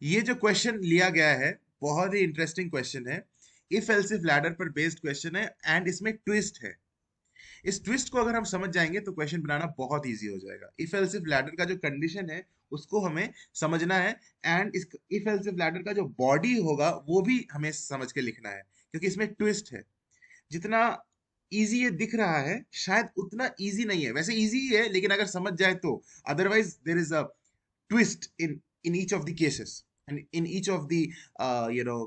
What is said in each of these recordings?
ये जो क्वेश्चन लिया गया है बहुत ही इंटरेस्टिंग क्वेश्चन है। इफ एल्स इफ लैडर पर बेस्ड क्वेश्चन है एंड इसमें ट्विस्ट है। इस ट्विस्ट को अगर हम समझ जाएंगे तो क्वेश्चन बनाना बहुत इजी हो जाएगा। इफ एल्स इफ लैडर का जो कंडीशन है उसको हमें समझना है, एंड इस इफ एल्स इफ लैडर का जो बॉडी होगा वो भी हमें समझ के लिखना है, क्योंकि इसमें ट्विस्ट है। जितना इजी ये दिख रहा है शायद उतना इजी नहीं है, वैसे इजी ही है लेकिन अगर समझ जाए तो। Otherwise there is a twist in each of the cases and in each of the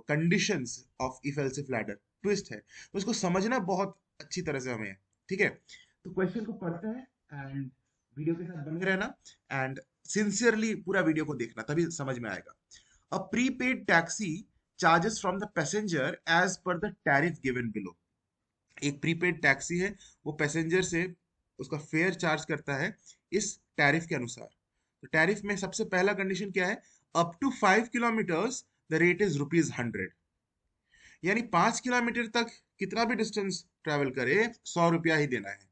conditions of if else if ladder twist है, तो उसको समझना बहुत अच्छी तरह से हमें है। ठीक है, तो क्वेश्चन को पढ़ते हैं एंड वीडियो के साथ बने रहना एंड सिंसियरली पूरा वीडियो को देखना, तभी समझ में आएगा। A prepaid taxi charges from the passenger as per the tariff given below. एक प्रीपेड टैक्सी है, वो पैसेंजर से उसका फेयर चार्ज करता है इस टैरिफ के अनुसार। तो टैरिफ में सबसे पहला कंडीशन क्या है? Up to 5 kilometres the rate is rupees 100। यानी 5 किलोमीटर तक कितना भी डिस्टेंस ट्रेवल करे 100 रुपया ही देना है।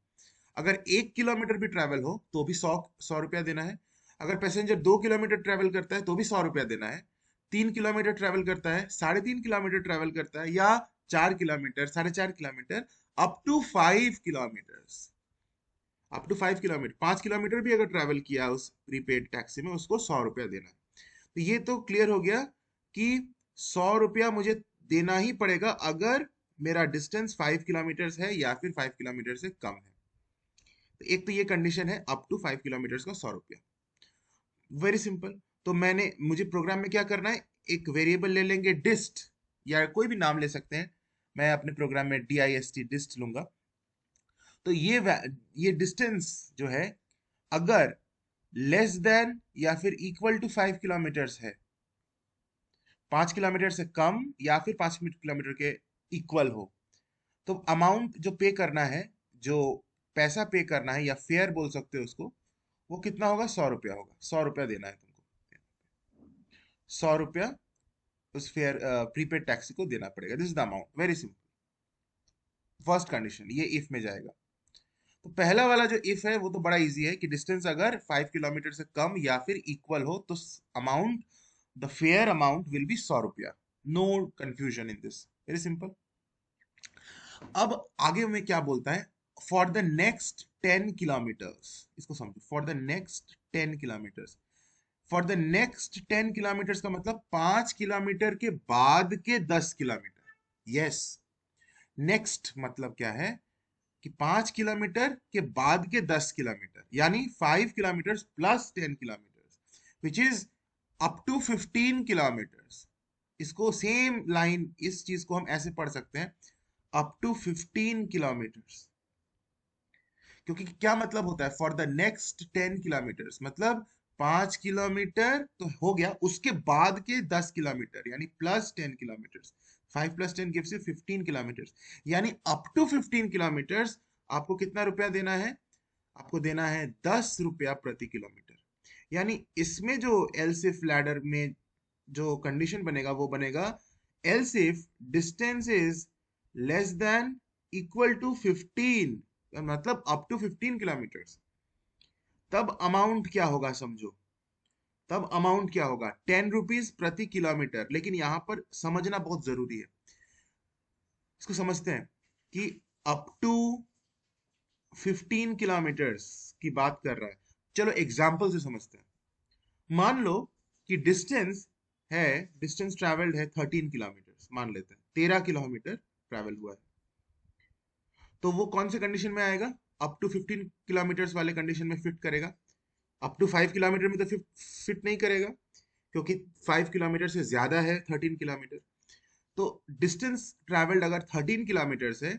अगर 1 किलोमीटर भी ट्रैवल हो तो भी सौ रुपया देना है। अगर पैसेंजर 2 किलोमीटर ट्रैवल करता है तो भी 100 रुपया देना है। 3 किलोमीटर ट्रैवल करता है, 3.5 किलोमीटर ट्रैवल करता है, या 4 kilometre, 4.5 kilometre, up to 5 kilometre, up to 5 kilometre, 5 kilometre भी अगर ट्रैवल किया उस प्रीपेड टैक्सी में, उसको 100 रुपया देना है। तो ये तो क्लियर हो गया कि 100 रुपया मुझे देना ही पड़ेगा अगर मेरा डिस्टेंस 5 किलोमीटर है या फिर 5 किलोमीटर से कम है। तो एक तो ये कंडीशन है अप टू 5 किलोमीटर का 100 रुपया। Very simple. तो मुझे प्रोग्राम में क्या करना है, एक वेरिएबल ले लेंगे डिस्ट, या कोई भी नाम ले सकते हैं। मैं अपने प्रोग्राम में dist डिस्ट लूंगा। तो ये डिस्टेंस जो है, अगर लेस देन या फिर इक्वल टू 5 किलोमीटर है, 5 किलोमीटर से कम या फिर 5 किलोमीटर के इक्वल हो, तो अमाउंट जो पे करना है, जो पैसा पे करना है या फेयर बोल सकते हो उसको, वो कितना होगा? 100 रुपया होगा। 100 रुपया देना है तुमको। 100 रुपया उस फेयर प्रीपेड टैक्सी को देना पड़ेगा। This is the amount. Very simple. First condition ये इफ में जाएगा। तो पहला वाला जो इफ है वो तो बड़ा इजी है कि डिस्टेंस अगर 5 किलोमीटर से कम या फिर इक्वल हो तो amount, the fare amount will be 100 रुपया। No confusion in this, very simple. अब आगे में क्या बोलता है? फॉर द नेक्स्ट 10 किलोमीटर्स, इसको समझो। For the next 10 kilometres, for the next 10 kilometres का मतलब 5 किलोमीटर के बाद के 10 किलोमीटर। यस, नेक्स्ट मतलब क्या है कि 5 किलोमीटर के बाद के 10 किलोमीटर, यानी 5 kilometre plus 10 kilometre, which is up to 15 kilometre. इसको सेम लाइन, इस चीज को हम ऐसे पढ़ सकते हैं, अप टू 15 किलोमीटर। क्योंकि क्या मतलब होता है फॉर द नेक्स्ट 10 किलोमीटर, मतलब 5 किलोमीटर तो हो गया, उसके बाद के 10 किलोमीटर यानी plus 10 kilometre. 5 + 10 gives you 15 kilometre. यानी अप टू 15 किलोमीटर आपको कितना रुपया देना है? आपको देना है 10 रुपया प्रति किलोमीटर। यानी इसमें जो एल्स इफ लैडर में जो कंडीशन बनेगा वो बनेगा, else if distance is less than equal to 15, मतलब अप टू 15 किलोमीटर, तब अमाउंट क्या होगा समझो। तब अमाउंट क्या होगा? 10 रुपीज प्रति किलोमीटर। लेकिन यहां पर समझना बहुत जरूरी है, इसको समझते हैं कि अप टू 15 किलोमीटर की बात कर रहा है। चलो एग्जाम्पल से समझते हैं। मान लो कि है डिस्टेंस ट्रेवल्ड है 13 किलोमीटर, मान लेते हैं 13 किलोमीटर ट्रेवल हुआ है। तो वो कौन से कंडीशन में आएगा? अप टू 15 किलोमीटर वाले कंडीशन में फिट करेगा। अप टू 5 किलोमीटर में तो फिट नहीं करेगा, क्योंकि 5 किलोमीटर से ज्यादा है 13 किलोमीटर। तो डिस्टेंस ट्रेवल्ड अगर 13 किलोमीटर है,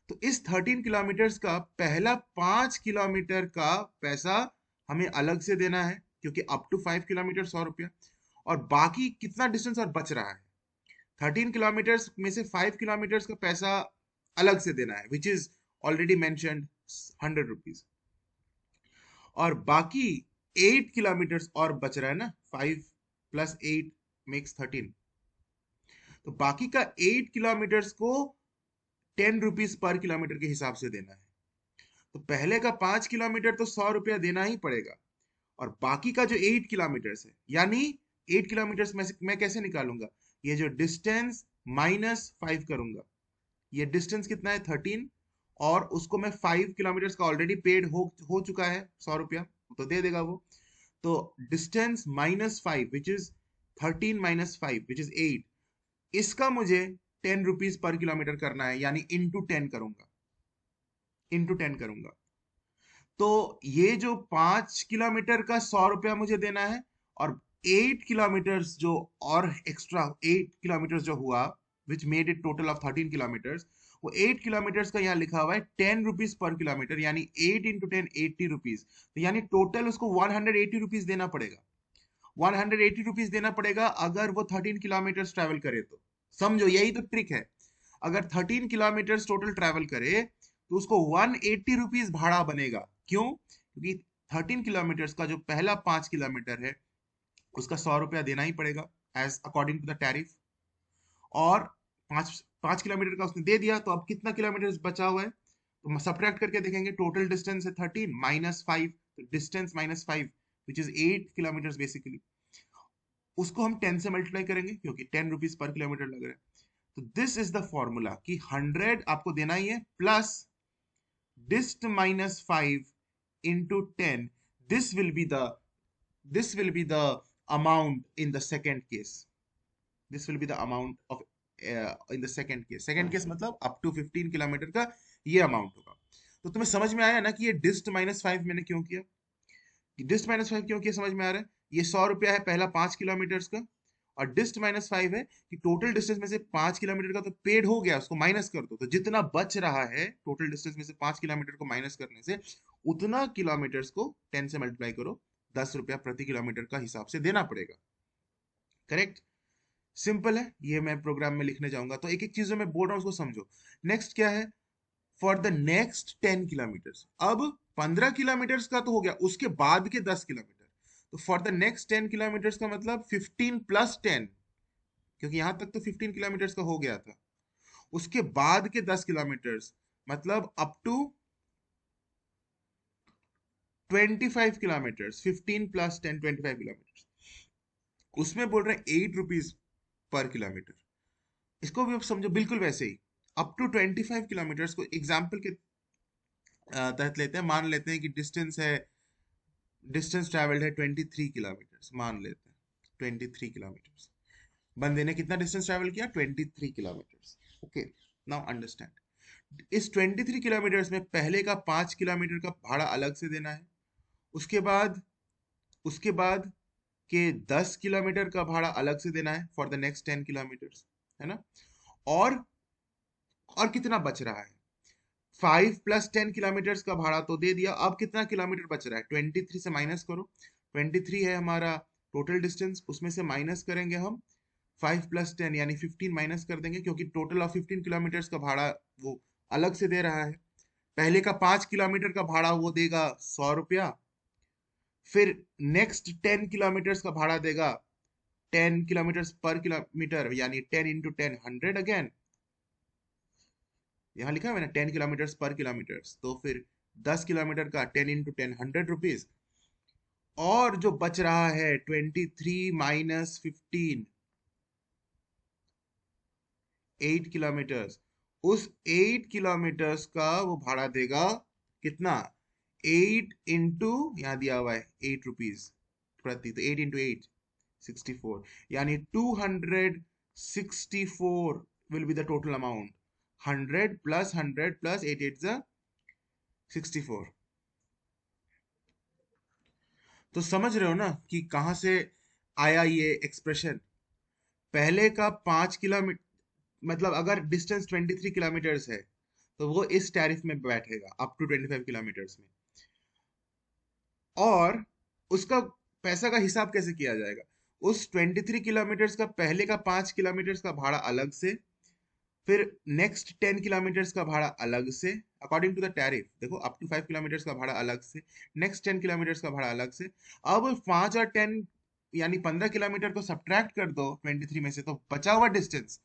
तो इस 13 किलोमीटर का पहला 5 किलोमीटर का पैसा हमें अलग से देना है, क्योंकि अप टू 5 किलोमीटर 100 रुपया। और बाकी कितना डिस्टेंस और बच रहा है, 13 किलोमीटर में से 5 किलोमीटर का पैसा अलग से देना है, which is already mentioned 100 rupees. और बाकी 8 किलोमीटर और बच रहा है ना, 5 + 8 = 13। तो बाकी का 8 किलोमीटर को 10 रुपीज पर किलोमीटर के हिसाब से देना है। तो पहले का 5 किलोमीटर तो 100 रुपया देना ही पड़ेगा, और बाकी का जो 8 किलोमीटर है, यानी 8 किलोमीटर में से मैं कैसे निकालूंगा? ये जो डिस्टेंस -5 करूंगा, ये डिस्टेंस कितना है 13, और उसको मैं 5 किलोमीटर का ऑलरेडी पेड हो चुका है 100 रुपया, तो दे देगा वो। तो distance -5 which is 13 - 5 which is 8, इसका मुझे 10 रुपीज पर किलोमीटर करना है, यानी ×10 करूंगा, ×10 करूंगा। तो ये जो 5 किलोमीटर का 100 रुपया मुझे देना है, और 8 किलोमीटर जो और एक्स्ट्रा 8 किलोमीटर जो हुआ, which made it total of 13 kilometre, वो 8 किलोमीटर का यहाँ लिखा हुआ है 10 रुपीज पर किलोमीटर, यानी 8 × 10 80 रुपीज। तो यानी टोटल उसको 180 रुपीज देना पड़ेगा, 180 रुपीज देना पड़ेगा अगर वो 13 किलोमीटर ट्रेवल करे तो। समझो, यही तो ट्रिक है। अगर 13 किलोमीटर टोटल ट्रेवल करे तो उसको 180 रुपीज भाड़ा बनेगा। क्यों? क्योंकि 13 किलोमीटर का जो पहला 5 किलोमीटर है उसका 100 रुपया देना ही पड़ेगा as according to the tariff, और 5 5 किलोमीटर का उसने दे दिया, तो अब कितना किलोमीटर बचा हुआ है? तो सब्ट्रैक्ट करके देखेंगे, टोटल डिस्टेंस है 13 -5, तो distance -5 which is 8 kilometre basically, उसको हम 10 से मल्टीप्लाई करेंगे क्योंकि 10 रुपीज पर किलोमीटर लग रहा है। तो दिस इज द फॉर्मूला कि 100 आपको देना ही है, plus dist -5 into 10. This will be the this will be the amount in the second case. This will be the amount of in the second case. Second case मतलब up to 15 kilometre का ये amount होगा। तो तुम्हें समझ में आया ना कि ये डिस्ट -5 मैंने क्यों किया? डिस्ट -5 क्यों किया, समझ में आ रहा है? ये 100 रुपया है पहला 5 किलोमीटर का, और डिस्ट -5 है कि टोटल डिस्टेंस में से 5 किलोमीटर का तो पेड हो गया, उसको माइनस कर दो, तो जितना बच रहा है टोटल डिस्टेंस में से 5 किलोमीटर को माइनस करने से, उतना किलोमीटर्स को 10 से मल्टीप्लाई करो, 10 रुपया प्रति किलोमीटर का हिसाब से देना पड़ेगा। करेक्ट? सिंपल है, ये मैं प्रोग्राम में लिखने जाऊंगा, तो एक एक चीजों में बोल रहा हूं उसको समझो। नेक्स्ट क्या है? फॉर द नेक्स्ट 10 किलोमीटर, अब 15 किलोमीटर का तो हो गया, उसके बाद के 10 किलोमीटर, तो फॉर द नेक्स्ट 10 किलोमीटर का मतलब 15 + 10, क्योंकि यहां तक तो 15 किलोमीटर का हो गया था, उसके बाद के 10 किलोमीटर मतलब अप टू 25 किलोमीटर, 15 + 10 25 किलोमीटर, उसमें बोल रहे हैं 8 रुपीज पर किलोमीटर। इसको भी आप समझो बिल्कुल वैसे ही, अप टू 25 किलोमीटर को एग्जाम्पल के तहत लेते हैं, मान लेते हैं कि डिस्टेंस ट्रेवल्ड है 23 किलोमीटर, मान लेते हैं 23 किलोमीटर, बंदे ने कितना डिस्टेंस ट्रेवल किया? 23 किलोमीटर। ओके, नाउ अंडरस्टैंड, इस 23 किलोमीटर में पहले का 5 किलोमीटर का भाड़ा अलग से देना है, उसके बाद के 10 किलोमीटर का भाड़ा अलग से देना है फॉर द नेक्स्ट 10 किलोमीटर, है ना? और कितना बच रहा है? 5 + 10 किलोमीटर का भाड़ा तो दे दिया, अब कितना किलोमीटर बच रहा है? 23 से माइनस करो, 23 है हमारा टोटल डिस्टेंस, उसमें से माइनस करेंगे हम 5 + 10 यानी 15 माइनस कर देंगे, क्योंकि टोटल ऑफ 15 किलोमीटर का भाड़ा वो अलग से दे रहा है। पहले का 5 किलोमीटर का भाड़ा वो देगा 100 रुपया, फिर नेक्स्ट 10 किलोमीटर का भाड़ा देगा 10 किलोमीटर पर किलोमीटर, यानी 10 × 10 100 अगेन, यहाँ लिखा है ना 10 किलोमीटर पर किलोमीटर, तो फिर 10 किलोमीटर का 10 × 10 100 रुपीज, और जो बच रहा है 23 - 15 8 किलोमीटर, उस 8 किलोमीटर का वो भाड़ा देगा कितना? 8 इंटू, यहाँ दिया हुआ है 8 रुपीज प्रति, तो 8 × 8 64, यानी 264 will be the total amount, 100 + 100 + 8 8 64। तो समझ रहे हो ना कि कहां से आया ये एक्सप्रेशन? पहले का 5 किलोमीटर, मतलब अगर डिस्टेंस 23 किलोमीटर है तो वो इस टैरिफ में बैठेगा अप टू 25 किलोमीटर में, और उसका पैसा का हिसाब कैसे किया जाएगा? उस 23 किलोमीटर का पहले का 5 किलोमीटर का भाड़ा अलग से, फिर नेक्स्ट 10 किलोमीटर का भाड़ा अलग से अकॉर्डिंग टू द टैरिफ, देखो अप टू 5 किलोमीटर का भाड़ा अलग से, नेक्स्ट 10 किलोमीटर का भाड़ा अलग से। अब 5 और 10 यानी 15 किलोमीटर को सब्ट्रैक्ट कर दो 23 में से, तो बचा हुआ डिस्टेंस,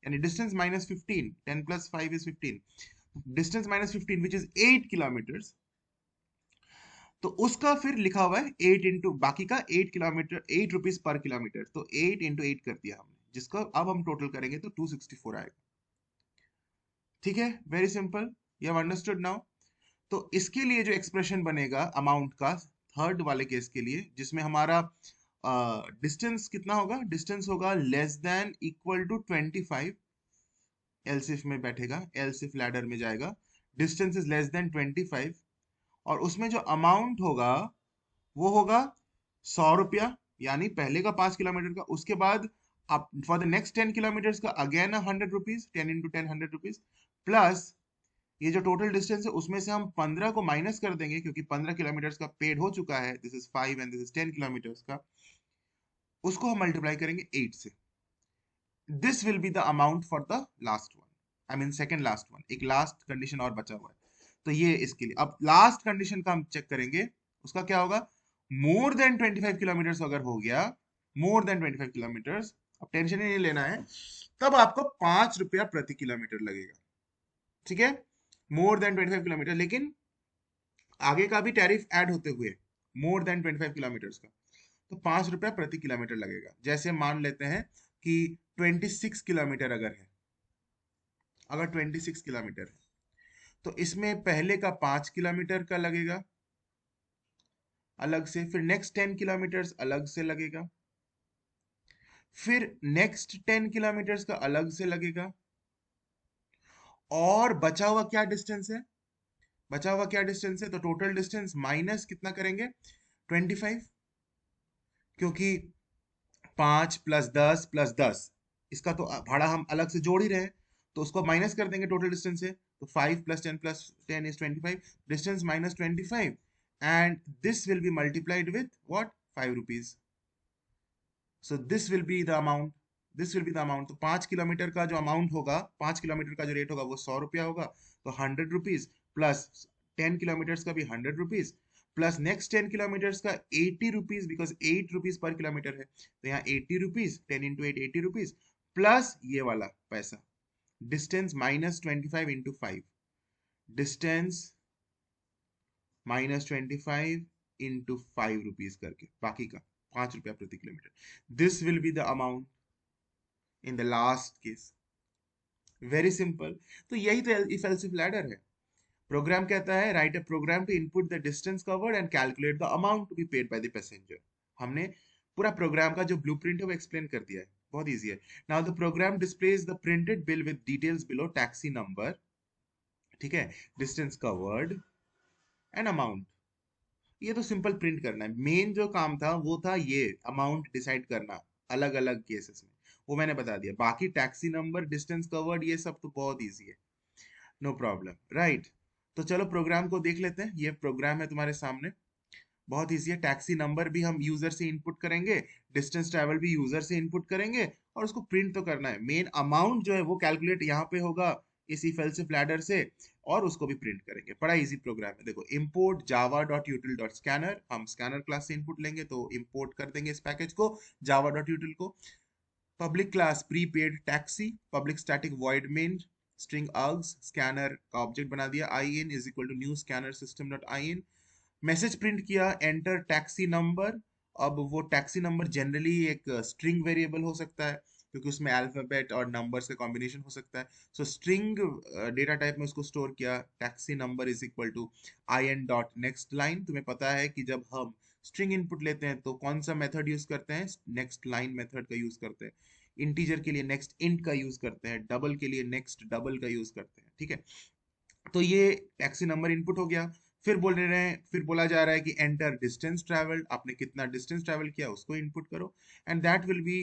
यानी distance -15, 10 + 5 is 15, distance -15 which is 8 kilometre, तो उसका फिर लिखा हुआ है 8 इंटू बाकी का 8 किलोमीटर, 8 रुपीज पर किलोमीटर, तो 8 इंटू 8 कर दिया हमने, जिसको अब हम टोटल करेंगे तो 264 आएगा। ठीक है, very simple, you have understood now. तो इसके लिए जो एक्सप्रेशन बनेगा अमाउंट का, थर्ड वाले केस के लिए, जिसमें हमारा डिस्टेंस कितना होगा, डिस्टेंस होगा less than equal to 25, elsif में बैठेगा, एलसिफ लैडर में जाएगा, डिस्टेंस इज लेस देन 25, और उसमें जो अमाउंट होगा वो होगा 100 रुपया, यानी पहले का 5 किलोमीटर का, उसके बाद अब फॉर द नेक्स्ट 10 किलोमीटर का again 100 rupees, 10 into 10 100 rupees, plus ये जो टोटल डिस्टेंस है उसमें से हम 15 को माइनस कर देंगे, क्योंकि 15 किलोमीटर का पेड हो चुका है, this is 5 and this is 10 kilometre का, उसको हम मल्टीप्लाई करेंगे 8 से। This will be the amount for the last one, I mean second last one, एक लास्ट कंडीशन और बचा हुआ है, तो ये इसके लिए। अब लास्ट कंडीशन का हम चेक करेंगे, उसका क्या होगा, मोर देन 25 किलोमीटर अगर हो गया, मोर देन 25 किलोमीटर, अब टेंशन ही नहीं लेना है, तब आपको 5 रुपया प्रति किलोमीटर लगेगा। ठीक है, मोर देन 25 किलोमीटर, लेकिन आगे का भी टैरिफ ऐड होते हुए मोर देन 25 किलोमीटर का, तो 5 रुपया प्रति किलोमीटर लगेगा। जैसे मान लेते हैं कि 26 किलोमीटर अगर है, अगर 26 किलोमीटर है, तो इसमें पहले का 5 किलोमीटर का लगेगा अलग से, फिर नेक्स्ट 10 किलोमीटर अलग से लगेगा, फिर नेक्स्ट 10 किलोमीटर का अलग से लगेगा, और बचा हुआ क्या डिस्टेंस है, बचा हुआ क्या डिस्टेंस है, तो टोटल डिस्टेंस माइनस कितना करेंगे, 25, क्योंकि 5 + 10 + 10, इसका तो भाड़ा हम अलग से जोड़ ही रहे हैं, तो उसको माइनस कर देंगे टोटल डिस्टेंस से, तो 5 + 10 + 10 is 25, distance minus 25, and this will B multiplied with what, 5 rupees, so this will be the amount, this will be the amount. तो 5 किलोमीटर का जो अमाउंट होगा, 5 किलोमीटर का जो रेट होगा वो 100 रुपया होगा, तो 100 रुपीज, प्लस 10 किलोमीटर का भी 100 रुपीज, प्लस नेक्स्ट 10 किलोमीटर का 80 rupees, because 8 rupees per kilometre है, तो यहाँ 80 रुपीज, 10 इंटू 8 80 रुपीज, प्लस ये वाला पैसा, distance minus 25 into 5, distance -25 into 5 rupees करके, बाकी का 5 रुपया प्रति kilometre, this will be the amount in the last case. Very simple. तो यही तो इफ एल्स इफ लैडर है। प्रोग्राम कहता है write a program to input the distance covered and calculate the amount to be paid by the passenger. हमने पूरा programme का जो ब्लूप्रिंट है वो एक्सप्लेन कर दिया है, बहुत इजी है। Now the program displays the printed bill with details below, taxi number, ठीक है, डिस्टेंस कवर्ड एंड अमाउंट। ये तो सिंपल प्रिंट करना है, मेन जो काम था वो था ये अमाउंट डिसाइड करना अलग अलग केसेस में, वो मैंने बता दिया। बाकी टैक्सी नंबर, डिस्टेंस कवर्ड, ये सब तो बहुत इजी है, नो प्रॉब्लम, राइट। तो चलो प्रोग्राम को देख लेते हैं। ये प्रोग्राम है तुम्हारे सामने, बहुत इजी है। टैक्सी नंबर भी हम यूजर से इनपुट करेंगे, डिस्टेंस ट्रैवल भी यूजर से इनपुट करेंगे, और उसको प्रिंट तो करना है। मेन अमाउंट जो है वो कैलकुलेट यहाँ पे होगा इस इफ एल्स इफ लैडर से, और उसको भी प्रिंट करेंगे। बड़ा इजी प्रोग्राम है। देखो, import java.util.scanner, हम स्कैनर क्लास से इनपुट लेंगे तो इंपोर्ट कर देंगे इस पैकेज को, java.util को। Public class prepaid taxi, public static void main string args, scanner का ऑब्जेक्ट बना दिया, in is equal to new scanner system dot in, message print किया एंटर टैक्सी नंबर। अब वो टैक्सी नंबर जनरली एक string variable हो सकता है, क्योंकि उसमें अल्फाबेट और नंबर्स का कॉम्बिनेशन हो सकता है, सो स्ट्रिंग डेटा टाइप में उसको स्टोर किया। Taxi number is equal to in dot next line. तुम्हें पता है कि जब हम स्ट्रिंग इनपुट लेते हैं तो कौन सा मेथड यूज करते हैं, नेक्स्ट लाइन मेथड का यूज करते हैं। इंटीजर के लिए नेक्स्ट इंट का यूज करते हैं, डबल के लिए नेक्स्ट डबल का यूज करते हैं, ठीक है। तो ये टैक्सी नंबर इनपुट हो गया। फिर बोल रहे हैं, फिर बोला जा रहा है कि एंटर डिस्टेंस ट्रैवल्ड, आपने कितना डिस्टेंस ट्रैवल किया उसको इनपुट करो, and that will be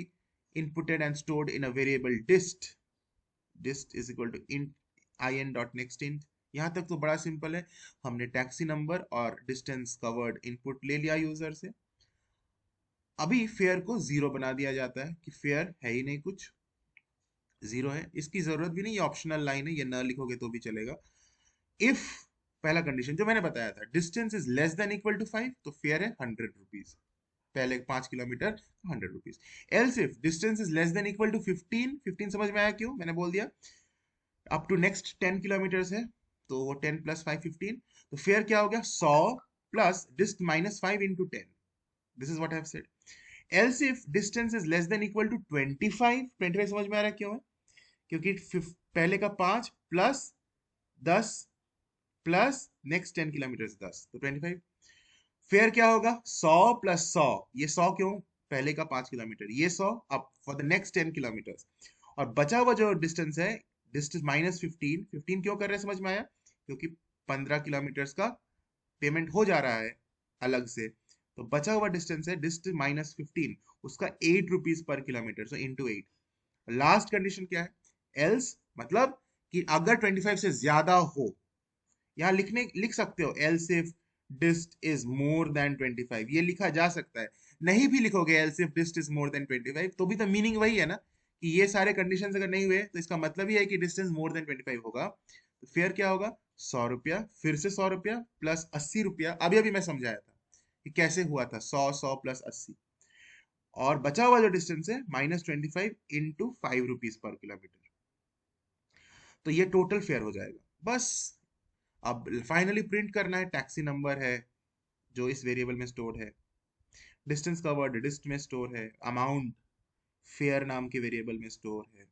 inputted and stored in a variable dist, dist is equal to int in dot next int। यहाँ तक तो बड़ा सिंपल है, हमने टैक्सी नंबर और डिस्टेंस कवर्ड इनपुट ले लिया यूजर से। अभी फेयर को 0 बना दिया जाता है कि फेयर है ही नहीं, कुछ 0 है, इसकी जरूरत भी नहीं, ये ऑप्शनल लाइन है, ये न लिखोगे तो भी चलेगा। इफ पहला कंडीशन जो मैंने बताया था, distance is less than equal to 5, तो फेयर है 100 रुपीज, पहले 5 kilometre 100 rupees. Else if distance is less than equal to 15, 15 समझ में आया क्यों मैंने बोल दिया, अप टू नेक्स्ट 10 किलोमीटर है, तो वो 10 + 5 15, तो फेयर क्या हो गया 100 plus dist minus 5 into 10. This is what I have said. Else if distance is less than equal to 25, 25 समझ में आ रहा है क्यों है? क्योंकि पहले का 5 प्लस 10 प्लस नेक्स्ट 10 किलोमीटर 10, तो 25। फिर क्या होगा? 100 प्लस 100, ये 100 क्यों? पहले का 5 किलोमीटर, ये 100 अब फॉर द नेक्स्ट 10 किलोमीटर। और बचा हुआ जो डिस्टेंस है, डिस्टेंस माइनस 15, 15 क्यों कर रहे हैं समझ में आया? क्योंकि 15 किलोमीटर का पेमेंट हो जा रहा है अलग से, तो बचा हुआ डिस्टेंस है डिस्टेंस माइनस 15, उसका 8 rupees per kilometre, so into 8। Last condition क्या है? एल्स मतलब कि अगर 25 से ज्यादा हो, यहाँ लिख सकते हो else if dist is more than 25, ये लिखा जा सकता है। नहीं भी लिखोगे else if dist is more than 25, तो भी तो मीनिंग वही है ना, कि ये सारे कंडीशंस अगर नहीं हुए तो इसका मतलब ही है कि डिस्टेंस मोर देन 25 होगा। तो फिर क्या होगा? 100 रुपया, फिर से 100 रुपया प्लस 80 रुपया, अभी अभी मैं समझाया था कि कैसे हुआ था, 100 100 प्लस 80, और बचा हुआ जो डिस्टेंस है minus 25 into 5 rupees per kilometre, तो ये टोटल फेयर हो जाएगा। बस अब फाइनली प्रिंट करना है, टैक्सी नंबर है जो इस वेरिएबल में स्टोर है, डिस्टेंस का वर्ड डिस्ट में स्टोर है, अमाउंट फेयर नाम के वेरिएबल में स्टोर है,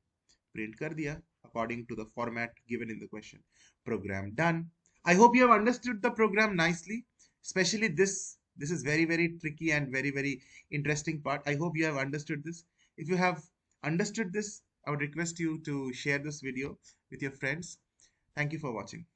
प्रिंट कर दिया according to the format given in the question, program done. I hope you have understood the program nicely, especially this is very tricky and very interesting part. I hope you have understood this. If you have understood this, I would request you to share this video with your friends. Thank you for watching.